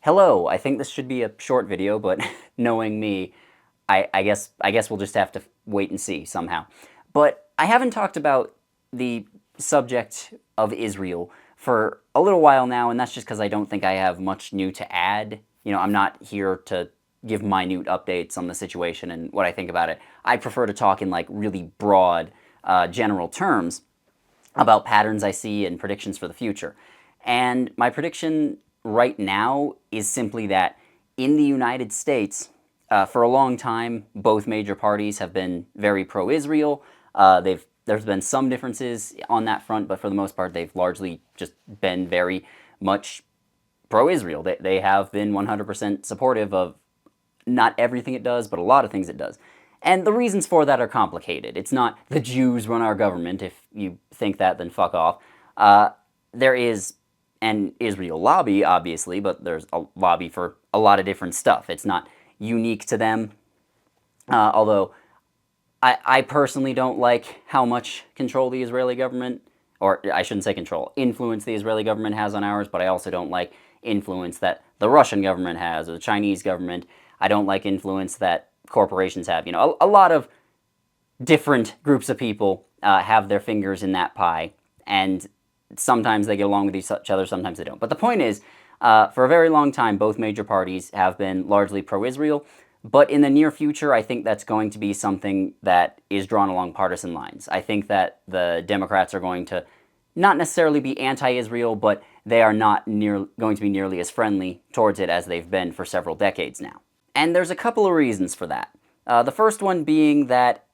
Hello, I think this should be a short video, but knowing me, I guess we'll just have to wait and see somehow. But I haven't talked about the subject of Israel for a little while now, and that's just because I don't think I have much new to add. I'm not here to give minute updates on the situation and what I think about it. I prefer to talk in like really broad, general terms about patterns I see and predictions for the future. And my prediction right now is simply that in the United States, for a long time, both major parties have been very pro-Israel. There's been some differences on that front, but for the most part, they've largely just been very much pro-Israel. They have been 100% supportive of not everything it does, but a lot of things it does. And the reasons for that are complicated. It's not the Jews run our government. If you think that, then fuck off. There is an Israel lobby, obviously, but there's a lobby for a lot of different stuff. It's not unique to them. Although I personally don't like how much control the Israeli government, or I shouldn't say control, influence the Israeli government has on ours, but I also don't like influence that the Russian government has or the Chinese government. I don't like influence that corporations have. A lot of different groups of people have their fingers in that pie, and sometimes they get along with each other, sometimes they don't. But the point is, for a very long time, both major parties have been largely pro-Israel, but in the near future, I think that's going to be something that is drawn along partisan lines. I think that the Democrats are going to not necessarily be anti-Israel, but they are not going to be nearly as friendly towards it as they've been for several decades now. And there's a couple of reasons for that. The first one being that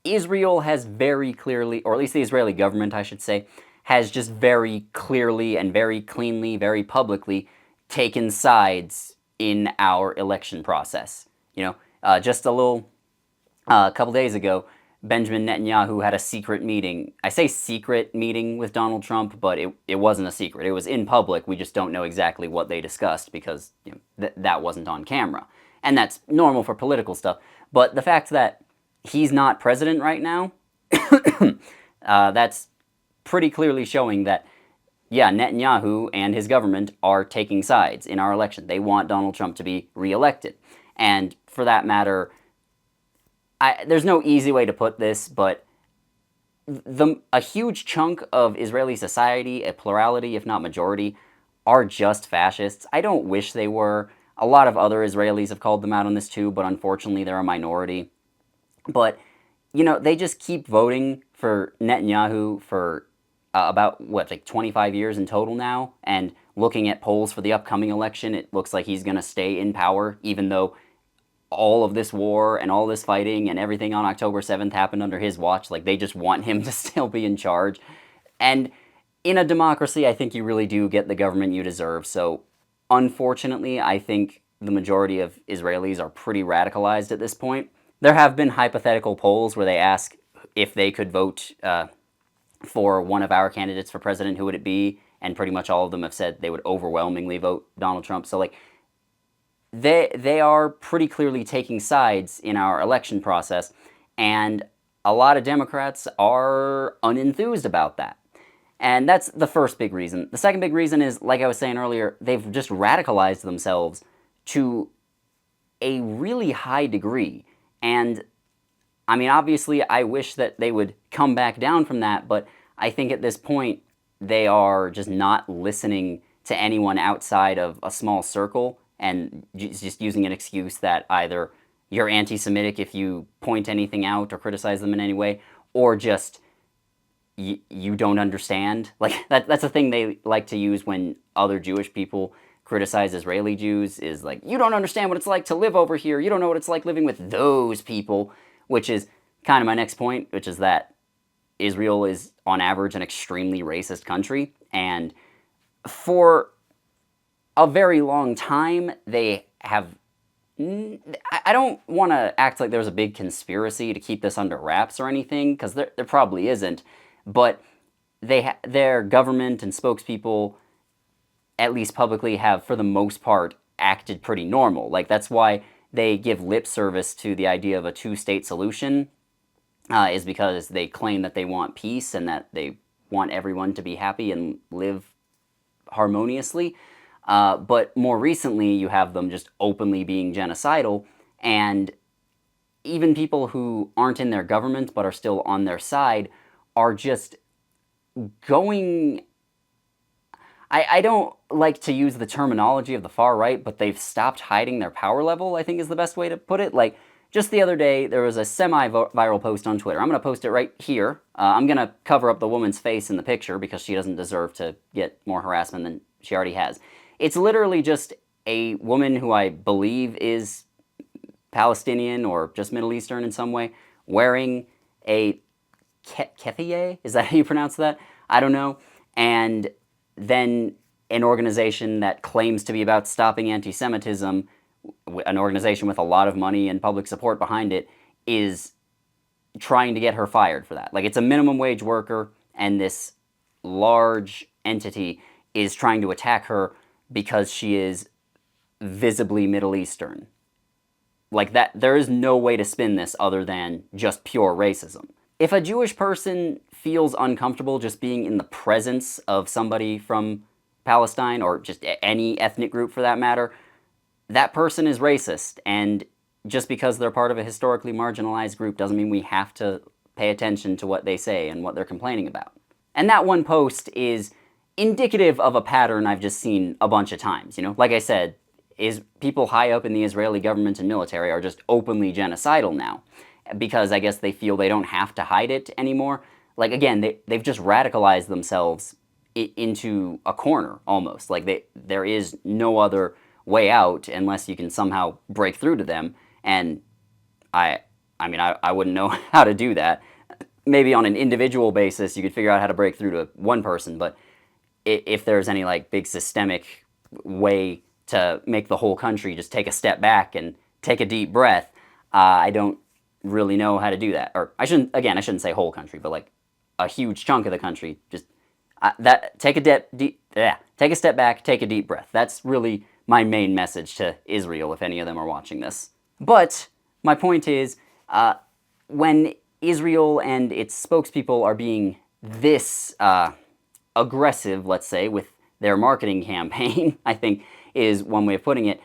Israel has very clearly, or at least the Israeli government, I should say, has just very clearly and very cleanly, very publicly taken sides in our election process. Just a couple days ago, Benjamin Netanyahu had a secret meeting. I say secret meeting with Donald Trump, but it wasn't a secret. It was in public. We just don't know exactly what they discussed because that wasn't on camera. And that's normal for political stuff. But the fact that he's not president right now, that's pretty clearly showing that, yeah, Netanyahu and his government are taking sides in our election. They want Donald Trump to be reelected. And for that matter, there's no easy way to put this, but a huge chunk of Israeli society, a plurality, if not majority, are just fascists. I don't wish they were. A lot of other Israelis have called them out on this too, but unfortunately they're a minority. But, they just keep voting for Netanyahu for about, 25 years in total now, and looking at polls for the upcoming election, it looks like he's going to stay in power, even though all of this war and all this fighting and everything on October 7th happened under his watch. Like, they just want him to still be in charge. And in a democracy, I think you really do get the government you deserve. So, unfortunately, I think the majority of Israelis are pretty radicalized at this point. There have been hypothetical polls where they ask if they could vote for one of our candidates for president, who would it be? And pretty much all of them have said they would overwhelmingly vote Donald Trump. So, they are pretty clearly taking sides in our election process, and a lot of Democrats are unenthused about that. And that's the first big reason. The second big reason is, like I was saying earlier, they've just radicalized themselves to a really high degree. And, I mean, obviously, I wish that they would come back down from that, but I think at this point, they are just not listening to anyone outside of a small circle, and just using an excuse that either you're anti-Semitic if you point anything out or criticize them in any way, or just you don't understand. Like, that's a thing they like to use when other Jewish people criticize Israeli Jews, is like, you don't understand what it's like to live over here, you don't know what it's like living with those people, which is kind of my next point, which is that Israel is, on average, an extremely racist country, and for a very long time, they have... I don't want to act like there's a big conspiracy to keep this under wraps or anything, because there probably isn't, but their government and spokespeople, at least publicly, have, for the most part, acted pretty normal. Like, that's why they give lip service to the idea of a two-state solution, is because they claim that they want peace and that they want everyone to be happy and live harmoniously. But more recently, you have them just openly being genocidal, and even people who aren't in their government but are still on their side are just going. I don't like to use the terminology of the far right, but they've stopped hiding their power level, I think is the best way to put it. Like, just the other day, there was a semi-viral post on Twitter. I'm going to post it right here. I'm going to cover up the woman's face in the picture because she doesn't deserve to get more harassment than she already has. It's literally just a woman who I believe is Palestinian or just Middle Eastern in some way, wearing a keffiyeh? Is that how you pronounce that? I don't know. And then an organization that claims to be about stopping anti-Semitism, an organization with a lot of money and public support behind it, is trying to get her fired for that. Like, it's a minimum wage worker, and this large entity is trying to attack her because she is visibly Middle Eastern. Like, that, there is no way to spin this other than just pure racism. If a Jewish person feels uncomfortable just being in the presence of somebody from Palestine, or just any ethnic group for that matter, that person is racist. And just because they're part of a historically marginalized group doesn't mean we have to pay attention to what they say and what they're complaining about. And that one post is indicative of a pattern I've just seen a bunch of times. You know, like I said, is people high up in the Israeli government and military are just openly genocidal now, because I guess they feel they don't have to hide it anymore. Like, again, they've just radicalized themselves into a corner, almost. Like, there is no other way out unless you can somehow break through to them. And I mean, I wouldn't know how to do that. Maybe on an individual basis, you could figure out how to break through to one person, but if there's any, like, big systemic way to make the whole country just take a step back and take a deep breath, I don't really know how to do that. Or I shouldn't say whole country, but like a huge chunk of the country. Just take a step back, take a deep breath. That's really my main message to Israel, if any of them are watching this. But my point is, when Israel and its spokespeople are being this aggressive, let's say, with their marketing campaign, I think is one way of putting it,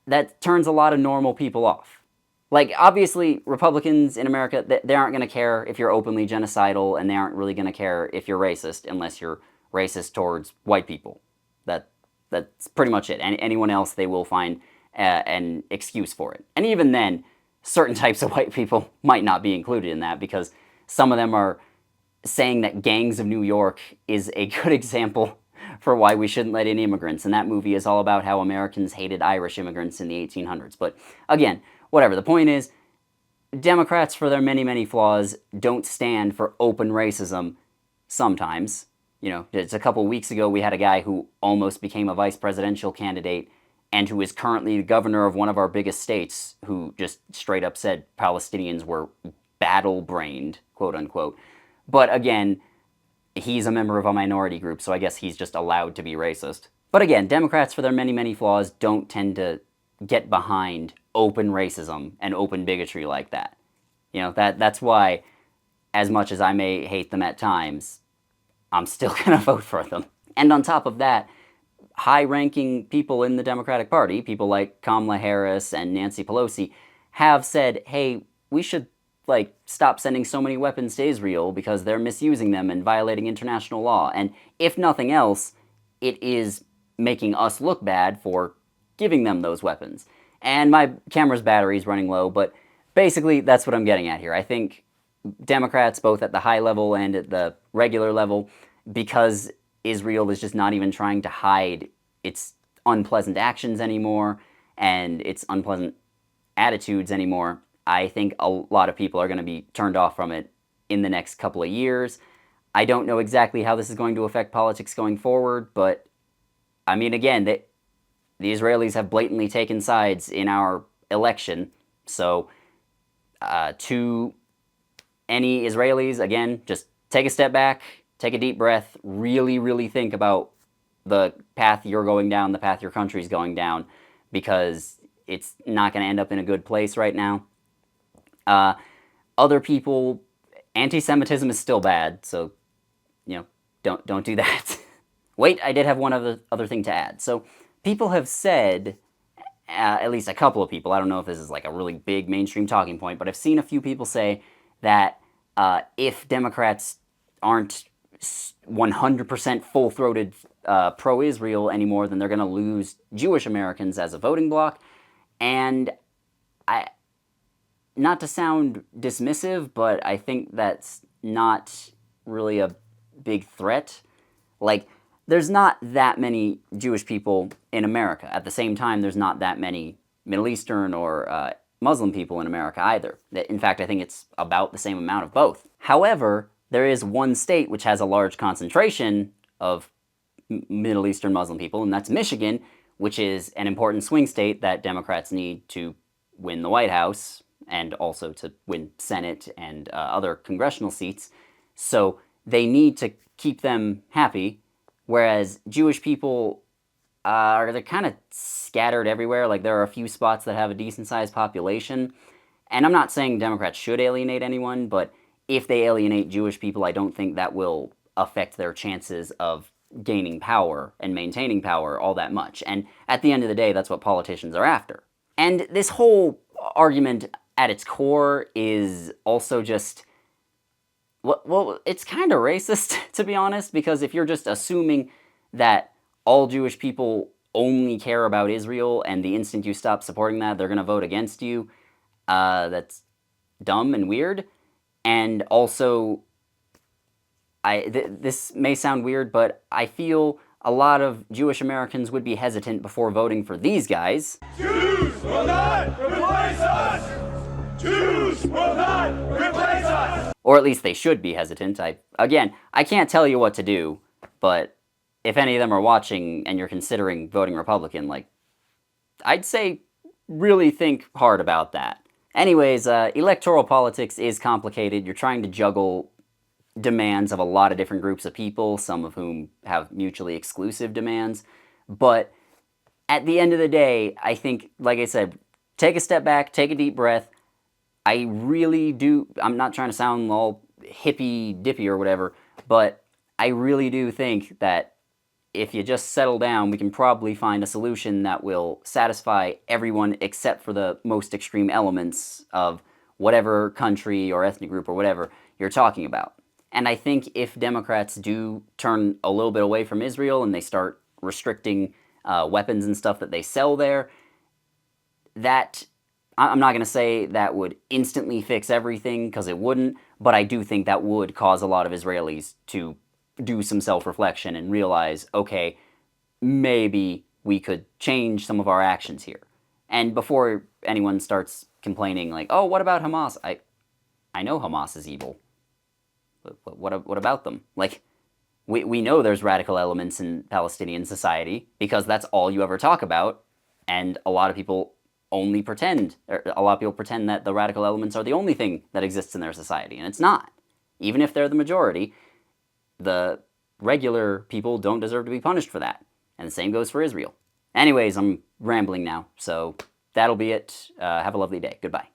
that turns a lot of normal people off. Like, obviously, Republicans in America, they aren't going to care if you're openly genocidal, and they aren't really going to care if you're racist unless you're racist towards white people. That's pretty much it. Anyone else, they will find an excuse for it. And even then, certain types of white people might not be included in that, because some of them are saying that Gangs of New York is a good example for why we shouldn't let in immigrants. And that movie is all about how Americans hated Irish immigrants in the 1800s. But again, whatever. The point is, Democrats, for their many, many flaws, don't stand for open racism sometimes. You know, it's a couple weeks ago we had a guy who almost became a vice presidential candidate and who is currently the governor of one of our biggest states, who just straight up said Palestinians were battle-brained, quote unquote. But again, he's a member of a minority group, so I guess he's just allowed to be racist. But again, Democrats, for their many, many flaws, don't tend to get behind open racism and open bigotry like that. You know, that's why, as much as I may hate them at times, I'm still going to vote for them. And on top of that, high-ranking people in the Democratic Party, people like Kamala Harris and Nancy Pelosi, have said, hey, we should stop sending so many weapons to Israel because they're misusing them and violating international law. And if nothing else, it is making us look bad for giving them those weapons. And my camera's battery is running low, but basically that's what I'm getting at here. I think Democrats, both at the high level and at the regular level, because Israel is just not even trying to hide its unpleasant actions anymore and its unpleasant attitudes anymore, I think a lot of people are going to be turned off from it in the next couple of years. I don't know exactly how this is going to affect politics going forward, but I mean, again, the Israelis have blatantly taken sides in our election. So to any Israelis, again, just take a step back, take a deep breath, really, really think about the path you're going down, the path your country's going down, because it's not going to end up in a good place right now. Other people, anti-Semitism is still bad, so, you know, don't do that. Wait, I did have one other thing to add. So, people have said, at least a couple of people, I don't know if this is like a really big mainstream talking point, but I've seen a few people say that if Democrats aren't 100% full-throated pro-Israel anymore, then they're going to lose Jewish Americans as a voting bloc. And I, not to sound dismissive, but I think that's not really a big threat. Like, there's not that many Jewish people in America. At the same time, there's not that many Middle Eastern or Muslim people in America either. In fact, I think it's about the same amount of both. However, there is one state which has a large concentration of Middle Eastern Muslim people, and that's Michigan, which is an important swing state that Democrats need to win the White House and also to win Senate and other congressional seats. So they need to keep them happy, whereas Jewish people they're kind of scattered everywhere. Like, there are a few spots that have a decent-sized population. And I'm not saying Democrats should alienate anyone, but if they alienate Jewish people, I don't think that will affect their chances of gaining power and maintaining power all that much. And at the end of the day, that's what politicians are after. And this whole argument at its core is also just, well, it's kind of racist, to be honest, because if you're just assuming that all Jewish people only care about Israel, and the instant you stop supporting that, they're going to vote against you, that's dumb and weird. And also, this may sound weird, but I feel a lot of Jewish Americans would be hesitant before voting for these guys. Jews will not replace us! Jews will not replace us! Or at least they should be hesitant. Again, I can't tell you what to do, but if any of them are watching and you're considering voting Republican, like, I'd say really think hard about that. Anyways, electoral politics is complicated. You're trying to juggle demands of a lot of different groups of people, some of whom have mutually exclusive demands. But at the end of the day, I think, like I said, take a step back, take a deep breath. I really do, I'm not trying to sound all hippy-dippy or whatever, but I really do think that if you just settle down, we can probably find a solution that will satisfy everyone except for the most extreme elements of whatever country or ethnic group or whatever you're talking about. And I think if Democrats do turn a little bit away from Israel and they start restricting weapons and stuff that they sell there, that, I'm not going to say that would instantly fix everything, because it wouldn't, but I do think that would cause a lot of Israelis to do some self-reflection and realize, okay, maybe we could change some of our actions here. And before anyone starts complaining like, oh, what about Hamas? I know Hamas is evil. What about them? Like, we know there's radical elements in Palestinian society because that's all you ever talk about, and a lot of people only pretend, or a lot of people pretend that the radical elements are the only thing that exists in their society, and it's not. Even if they're the majority, the regular people don't deserve to be punished for that. And the same goes for Israel. Anyways, I'm rambling now, so that'll be it. Have a lovely day. Goodbye.